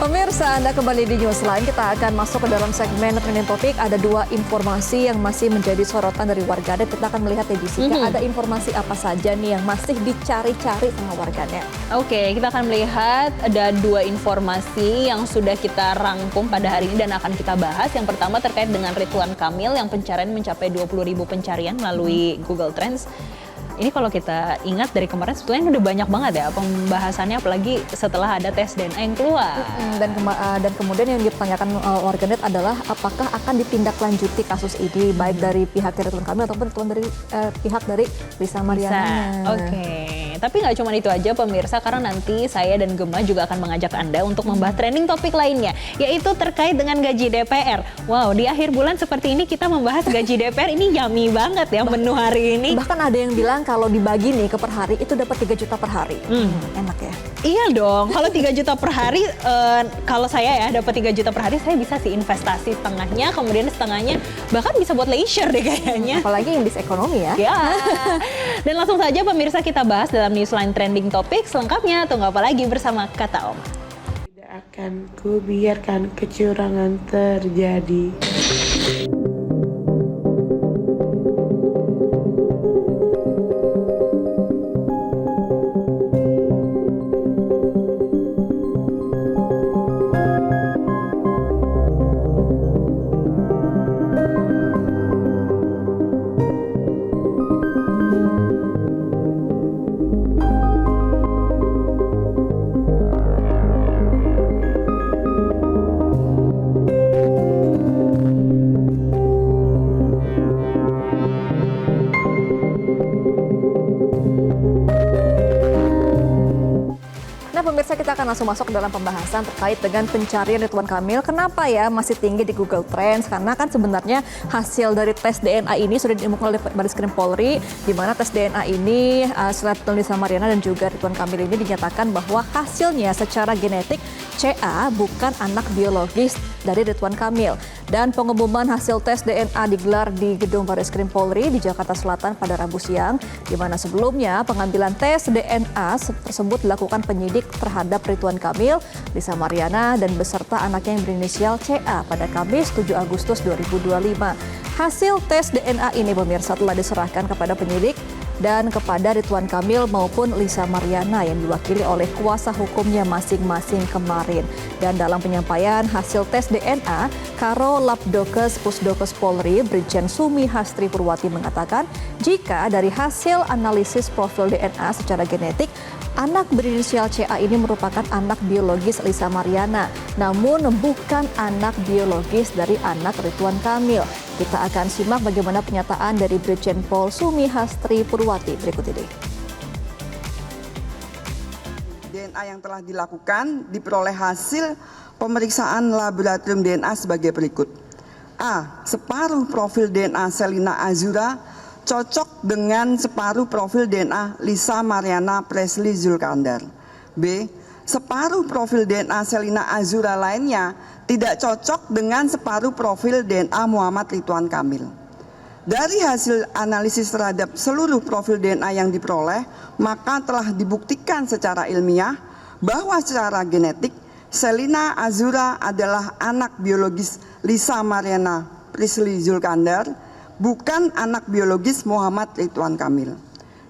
Pemirsa, Anda kembali di Newsline. Kita akan masuk ke dalam segmen trending topik. Ada dua informasi yang masih menjadi sorotan dari warganet. Kita akan melihat ya Jessica, ada informasi apa saja nih yang masih dicari-cari sama warganet. Oke, kita akan melihat ada dua informasi yang sudah kita rangkum pada hari ini dan akan kita bahas. Yang pertama terkait dengan Ridwan Kamil yang pencarian mencapai 20.000 pencarian melalui Google Trends. Ini kalau kita ingat dari kemarin sebetulnya udah banyak banget ya pembahasannya, apalagi setelah ada tes DNA yang keluar. Dan kemudian yang dipertanyakan warganet adalah apakah akan ditindaklanjuti kasus ini baik dari pihak Ridwan Kamil ataupun dari pihak dari Lisa Mariana. Oke. Tapi nggak cuma itu aja pemirsa, karena nanti saya dan Gemma juga akan mengajak Anda untuk membahas trending topik lainnya, yaitu terkait dengan gaji DPR. Wow, di akhir bulan seperti ini kita membahas gaji DPR, ini yummy banget ya menu hari ini. Bahkan ada yang bilang kalau dibagi nih ke per hari itu dapat 3 juta per hari. Enak ya? Iya dong, kalau 3 juta per hari, kalau saya ya dapat 3 juta per hari, saya bisa sih investasi setengahnya, kemudian setengahnya bahkan bisa buat leisure deh kayaknya. Apalagi yang bis ekonomi ya. Ya. Dan langsung saja pemirsa kita bahas dalam Newsline Trending Topik selengkapnya. Tunggu apa lagi bersama Kata Oma. Tidak akan kubiarkan kecurangan terjadi. Pemirsa, kita akan langsung masuk ke dalam pembahasan terkait dengan pencarian Ridwan Kamil. Kenapa ya masih tinggi di Google Trends? Karena kan sebenarnya hasil dari tes DNA ini sudah diumumkan oleh Bareskrim Polri, di mana tes DNA ini selain Lisa Mariana dan juga Ridwan Kamil ini dinyatakan bahwa hasilnya secara genetik CA bukan anak biologis dari Ridwan Kamil. Dan pengumuman hasil tes DNA digelar di Gedung Bareskrim Polri di Jakarta Selatan pada Rabu siang, di mana sebelumnya pengambilan tes DNA tersebut dilakukan penyidik terhadap Ridwan Kamil, Lisa Mariana, dan beserta anaknya yang berinisial CA pada Kamis 7 Agustus 2025. Hasil tes DNA ini pemirsa telah diserahkan kepada penyidik dan kepada Ridwan Kamil maupun Lisa Mariana yang diwakili oleh kuasa hukumnya masing-masing kemarin. Dan dalam penyampaian hasil tes DNA, Karo Labdokes Pusdokes Polri Brigjen Sumi Hastri Purwati mengatakan jika dari hasil analisis profil DNA secara genetik, anak berinisial CA ini merupakan anak biologis Lisa Mariana, namun bukan anak biologis dari anak Ridwan Kamil. Kita akan simak bagaimana pernyataan dari Brigjen Pol Sumi Hastri Purwati berikut ini. DNA yang telah dilakukan diperoleh hasil pemeriksaan laboratorium DNA sebagai berikut. A. Separuh profil DNA Selina Azura cocok dengan separuh profil DNA Lisa Mariana Presley Zulkandar. B. Separuh profil DNA Selina Azura lainnya tidak cocok dengan separuh profil DNA Muhammad Ridwan Kamil. Dari hasil analisis terhadap seluruh profil DNA yang diperoleh, maka telah dibuktikan secara ilmiah bahwa secara genetik Selina Azura adalah anak biologis Lisa Mariana Presley Zulkandar, bukan anak biologis Muhammad Ridwan Kamil.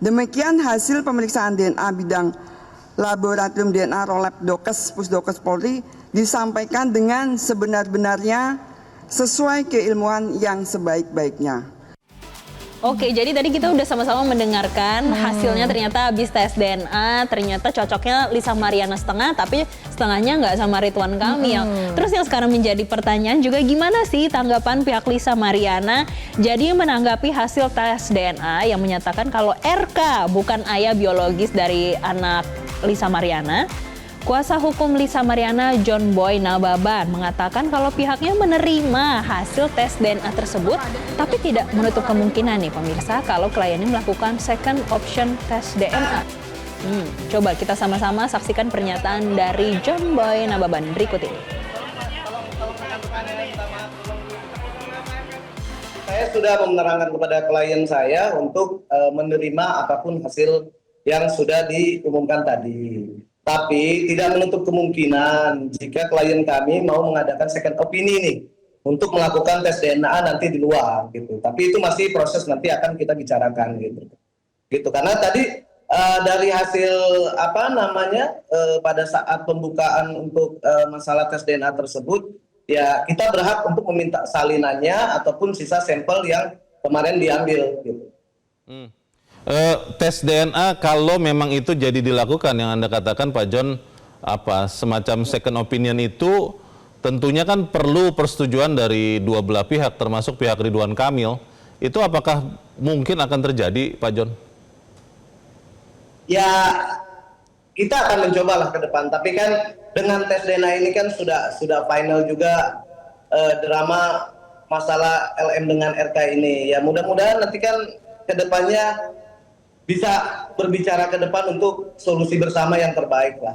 Demikian hasil pemeriksaan DNA bidang laboratorium DNA Rolab Dokes Pusdokes Polri disampaikan dengan sebenar-benarnya sesuai keilmuan yang sebaik-baiknya. Oke, jadi tadi kita udah sama-sama mendengarkan hasilnya, ternyata habis tes DNA, ternyata cocoknya Lisa Mariana setengah, tapi setengahnya nggak sama Ridwan Kamil. Terus yang sekarang menjadi pertanyaan juga, gimana sih tanggapan pihak Lisa Mariana? Jadi menanggapi hasil tes DNA yang menyatakan kalau RK bukan ayah biologis dari anak Lisa Mariana, kuasa hukum Lisa Mariana John Boy Nababan mengatakan kalau pihaknya menerima hasil tes DNA tersebut, tapi tidak menutup kemungkinan nih pemirsa kalau kliennya melakukan second option tes DNA. Coba kita sama-sama saksikan pernyataan dari John Boy Nababan berikut ini. Saya sudah menerangkan kepada klien saya untuk menerima apapun hasil yang sudah diumumkan tadi. Tapi tidak menutup kemungkinan jika klien kami mau mengadakan second opinion nih untuk melakukan tes DNA nanti di luar gitu. Tapi itu masih proses nanti akan kita bicarakan gitu. Gitu karena tadi dari hasil pada saat pembukaan untuk masalah tes DNA tersebut ya kita berhak untuk meminta salinannya ataupun sisa sampel yang kemarin diambil gitu. Tes DNA kalau memang itu jadi dilakukan yang Anda katakan Pak John, semacam second opinion itu tentunya kan perlu persetujuan dari dua belah pihak termasuk pihak Ridwan Kamil. Itu apakah mungkin akan terjadi Pak John? Ya kita akan mencobalah ke depan, tapi kan dengan tes DNA ini kan sudah final juga drama masalah LM dengan RK ini. Ya mudah-mudahan nanti kan ke depannya bisa berbicara ke depan untuk solusi bersama yang terbaik lah.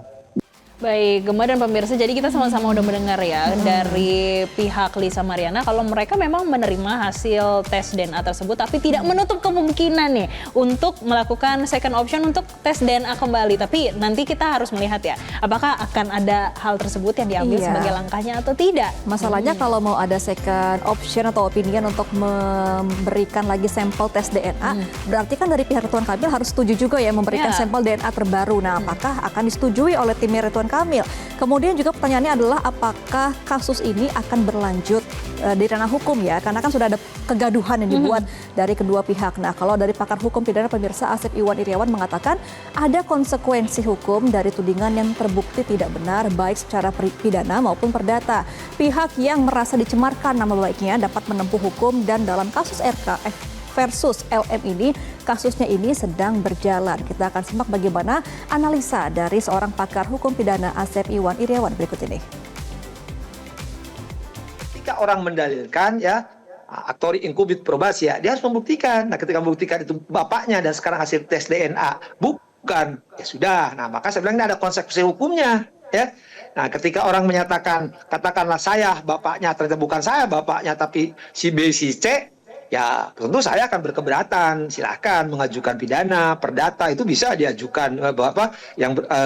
Baik, Gemma dan pemirsa, jadi kita sama-sama udah mendengar ya dari pihak Lisa Mariana kalau mereka memang menerima hasil tes DNA tersebut tapi tidak menutup kemungkinan nih untuk melakukan second option untuk tes DNA kembali. Tapi nanti kita harus melihat ya, apakah akan ada hal tersebut yang diambil sebagai langkahnya atau tidak. Masalahnya kalau mau ada second option atau opinion untuk memberikan lagi sampel tes DNA, berarti kan dari pihak Ridwan Kamil harus setuju juga ya memberikan sampel DNA terbaru. Nah, apakah akan disetujui oleh timnya Ridwan Kamil? Kemudian juga pertanyaannya adalah apakah kasus ini akan berlanjut di ranah hukum ya? Karena kan sudah ada kegaduhan yang dibuat dari kedua pihak. Nah, kalau dari pakar hukum pidana pemirsa Asep Iwan Iryawan mengatakan ada konsekuensi hukum dari tudingan yang terbukti tidak benar baik secara pidana maupun perdata. Pihak yang merasa dicemarkan nama baiknya dapat menempuh hukum dan dalam kasus RK versus LM ini, kasusnya ini sedang berjalan. Kita akan simak bagaimana analisa dari seorang pakar hukum pidana Asep Iwan Iryawan berikut ini. Ketika orang mendalilkan ya, aktori inkubit probasi ya, dia harus membuktikan. Nah, ketika membuktikan itu bapaknya dan sekarang hasil tes DNA bukan, ya sudah. Nah, maka saya bilang ini ada konsekuensi hukumnya ya. Nah, ketika orang menyatakan, katakanlah saya bapaknya, ternyata bukan saya bapaknya, tapi si B, si C, ya tentu saya akan berkeberatan. Silahkan mengajukan pidana, perdata itu bisa diajukan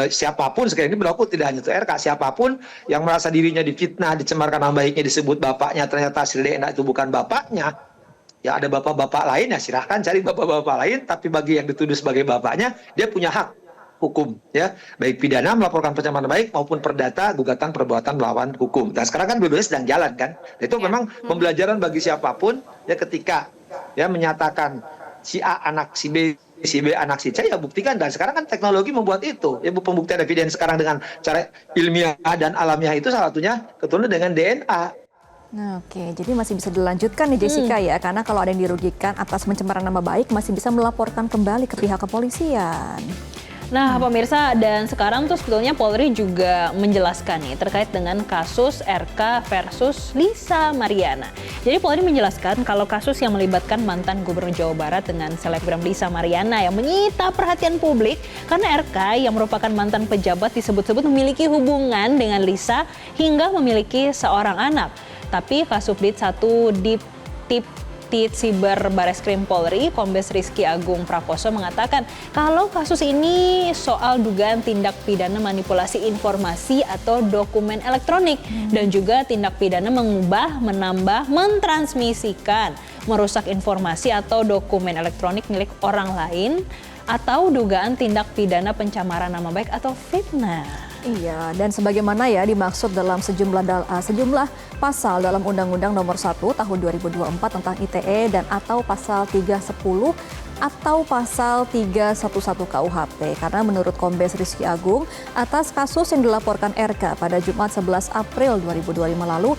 siapapun sekarang ini berlaku tidak hanya untuk RK, siapapun yang merasa dirinya difitnah, dicemarkan nama baiknya, disebut bapaknya, ternyata hasil DNA itu bukan bapaknya. Ya ada bapak-bapak lain ya silahkan cari bapak-bapak lain, tapi bagi yang dituduh sebagai bapaknya dia punya hak hukum ya, baik pidana melaporkan pencemaran baik maupun perdata gugatan perbuatan melawan hukum. Nah sekarang kan dua-duanya sedang jalan kan. Itu memang pembelajaran bagi siapapun ya, ketika ya menyatakan si A anak si B anak si C ya buktikan. Dan sekarang kan teknologi membuat itu ya, pembuktian evidence sekarang dengan cara ilmiah dan alamiah itu salah satunya keturunan dengan DNA. Nah, oke, jadi masih bisa dilanjutkan nih Jessica ya, karena kalau ada yang dirugikan atas pencemaran nama baik masih bisa melaporkan kembali ke pihak kepolisian. Nah, pemirsa, dan sekarang tuh sebetulnya Polri juga menjelaskan nih terkait dengan kasus RK versus Lisa Mariana. Jadi Polri menjelaskan kalau kasus yang melibatkan mantan Gubernur Jawa Barat dengan selebgram Lisa Mariana yang menyita perhatian publik karena RK yang merupakan mantan pejabat disebut-sebut memiliki hubungan dengan Lisa hingga memiliki seorang anak. Tapi Kasubdit 1 Siber Bareskrim Polri, Kombes Rizky Agung Prakoso mengatakan kalau kasus ini soal dugaan tindak pidana manipulasi informasi atau dokumen elektronik dan juga tindak pidana mengubah, menambah, mentransmisikan, merusak informasi atau dokumen elektronik milik orang lain atau dugaan tindak pidana pencemaran nama baik atau fitnah. Iya, dan sebagaimana ya dimaksud dalam sejumlah pasal dalam Undang-Undang Nomor 1 Tahun 2024 tentang ITE dan atau pasal 310 atau pasal 311 KUHP. Karena menurut Kombes Rizky Agung, atas kasus yang dilaporkan RK pada Jumat 11 April 2025 lalu,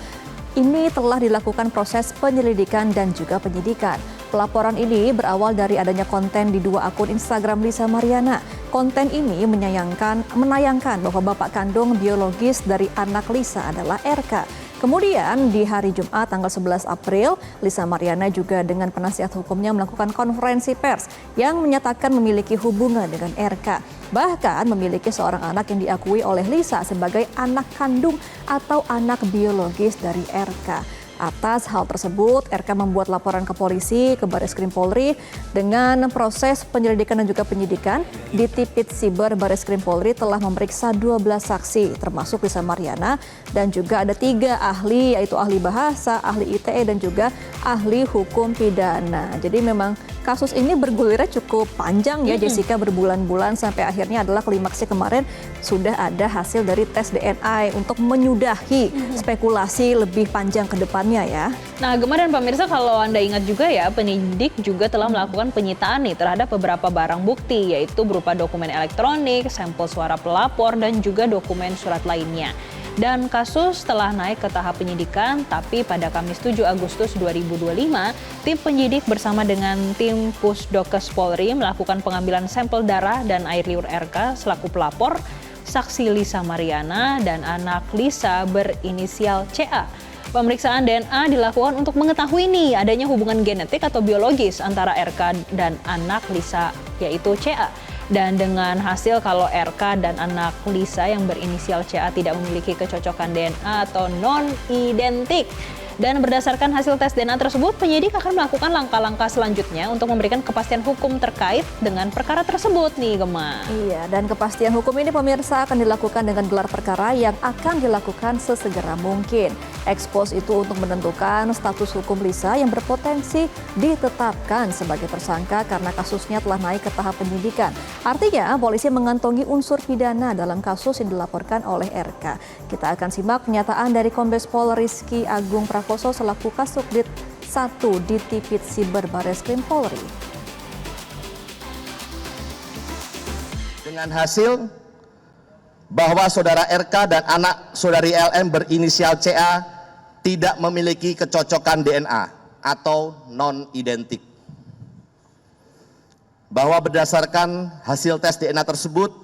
ini telah dilakukan proses penyelidikan dan juga penyidikan. Pelaporan ini berawal dari adanya konten di 2 akun Instagram Lisa Mariana. Konten ini menayangkan bahwa bapak kandung biologis dari anak Lisa adalah RK. Kemudian di hari Jumat tanggal 11 April, Lisa Mariana juga dengan penasihat hukumnya melakukan konferensi pers yang menyatakan memiliki hubungan dengan RK. Bahkan memiliki seorang anak yang diakui oleh Lisa sebagai anak kandung atau anak biologis dari RK. Atas hal tersebut, RK membuat laporan ke polisi, ke Barreskrim Polri dengan proses penyelidikan dan juga penyidikan. Di Tipit Siber Barreskrim Polri telah memeriksa 12 saksi, termasuk Lisa Mariana, dan juga ada 3 ahli, yaitu ahli bahasa, ahli ITE, dan juga ahli hukum pidana. Jadi memang kasus ini bergulirnya cukup panjang ya, Jessica, berbulan-bulan sampai akhirnya adalah klimaksnya kemarin sudah ada hasil dari tes DNA untuk menyudahi spekulasi lebih panjang ke depannya ya. Nah, Gemma dan pemirsa, kalau Anda ingat juga ya, penyidik juga telah melakukan penyitaan nih terhadap beberapa barang bukti, yaitu berupa dokumen elektronik, sampel suara pelapor, dan juga dokumen surat lainnya. Dan kasus telah naik ke tahap penyidikan, tapi pada Kamis 7 Agustus 2025, tim penyidik bersama dengan tim Pusdokes Polri melakukan pengambilan sampel darah dan air liur RK selaku pelapor, saksi Lisa Mariana, dan anak Lisa berinisial CA. Pemeriksaan DNA dilakukan untuk mengetahui nih adanya hubungan genetik atau biologis antara RK dan anak Lisa, yaitu CA. Dan dengan hasil kalau RK dan anak Lisa yang berinisial CA tidak memiliki kecocokan DNA atau non-identik. Dan berdasarkan hasil tes DNA tersebut, penyidik akan melakukan langkah-langkah selanjutnya untuk memberikan kepastian hukum terkait dengan perkara tersebut nih, Gemma. Iya, dan kepastian hukum ini pemirsa akan dilakukan dengan gelar perkara yang akan dilakukan sesegera mungkin. Ekspos itu untuk menentukan status hukum Lisa yang berpotensi ditetapkan sebagai tersangka karena kasusnya telah naik ke tahap penyidikan. Artinya, polisi mengantongi unsur pidana dalam kasus yang dilaporkan oleh RK. Kita akan simak pernyataan dari Kombes Pol Rizky Agung Prakoso selaku Kasubdit 1 di Tipit Siber Barreskrim Polri. Dengan hasil bahwa saudara RK dan anak saudari LM berinisial CA tidak memiliki kecocokan DNA atau non-identik. Bahwa berdasarkan hasil tes DNA tersebut,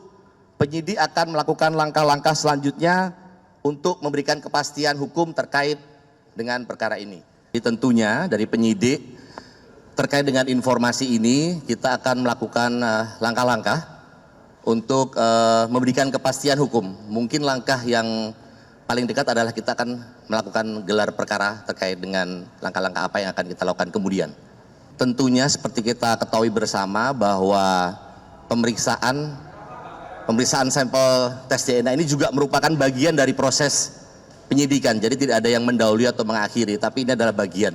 penyidik akan melakukan langkah-langkah selanjutnya untuk memberikan kepastian hukum terkait dengan perkara ini. Tentunya dari penyidik terkait dengan informasi ini kita akan melakukan langkah-langkah untuk memberikan kepastian hukum. Mungkin langkah yang paling dekat adalah kita akan melakukan gelar perkara terkait dengan langkah-langkah apa yang akan kita lakukan kemudian. Tentunya seperti kita ketahui bersama bahwa pemeriksaan sampel tes DNA ini juga merupakan bagian dari proses penyidikan. Jadi tidak ada yang mendahului atau mengakhiri, tapi ini adalah bagian.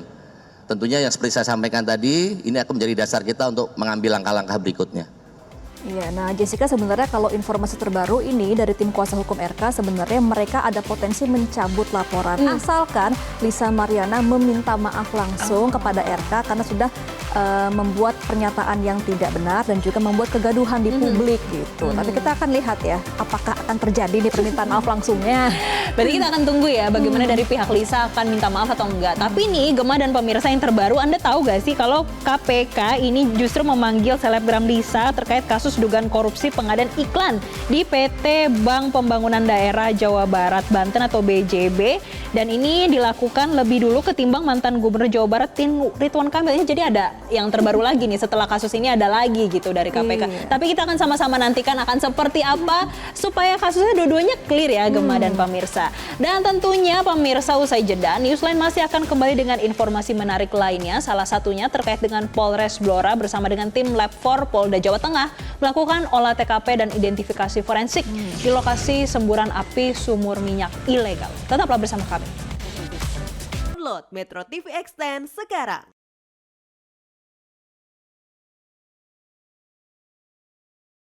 Tentunya yang seperti saya sampaikan tadi, ini akan menjadi dasar kita untuk mengambil langkah-langkah berikutnya. Iya, nah Jessica, sebenarnya kalau informasi terbaru ini dari tim kuasa hukum RK, sebenarnya mereka ada potensi mencabut laporan asalkan Lisa Mariana meminta maaf langsung kepada RK karena sudah membuat pernyataan yang tidak benar dan juga membuat kegaduhan di publik gitu. Tapi kita akan lihat ya, apakah akan terjadi nih permintaan maaf langsungnya. Berarti kita akan tunggu ya bagaimana dari pihak Lisa akan minta maaf atau enggak. Tapi nih Gemma dan pemirsa yang terbaru, Anda tahu gak sih kalau KPK ini justru memanggil selebgram Lisa terkait kasus dugaan korupsi pengadaan iklan di PT Bank Pembangunan Daerah Jawa Barat Banten atau BJB, dan ini dilakukan lebih dulu ketimbang mantan Gubernur Jawa Barat Ridwan Kamil. Jadi ada yang terbaru lagi nih, setelah kasus ini ada lagi gitu dari KPK. Iya. Tapi kita akan sama-sama nantikan akan seperti apa supaya kasusnya dua-duanya clear ya Gemma dan pemirsa. Dan tentunya pemirsa, usai jeda, Newsline masih akan kembali dengan informasi menarik lainnya. Salah satunya terkait dengan Polres Blora bersama dengan tim Lab 4 Polda Jawa Tengah melakukan olah TKP dan identifikasi forensik di lokasi semburan api sumur minyak ilegal. Tetaplah bersama kami. Download Metro TV Extend sekarang.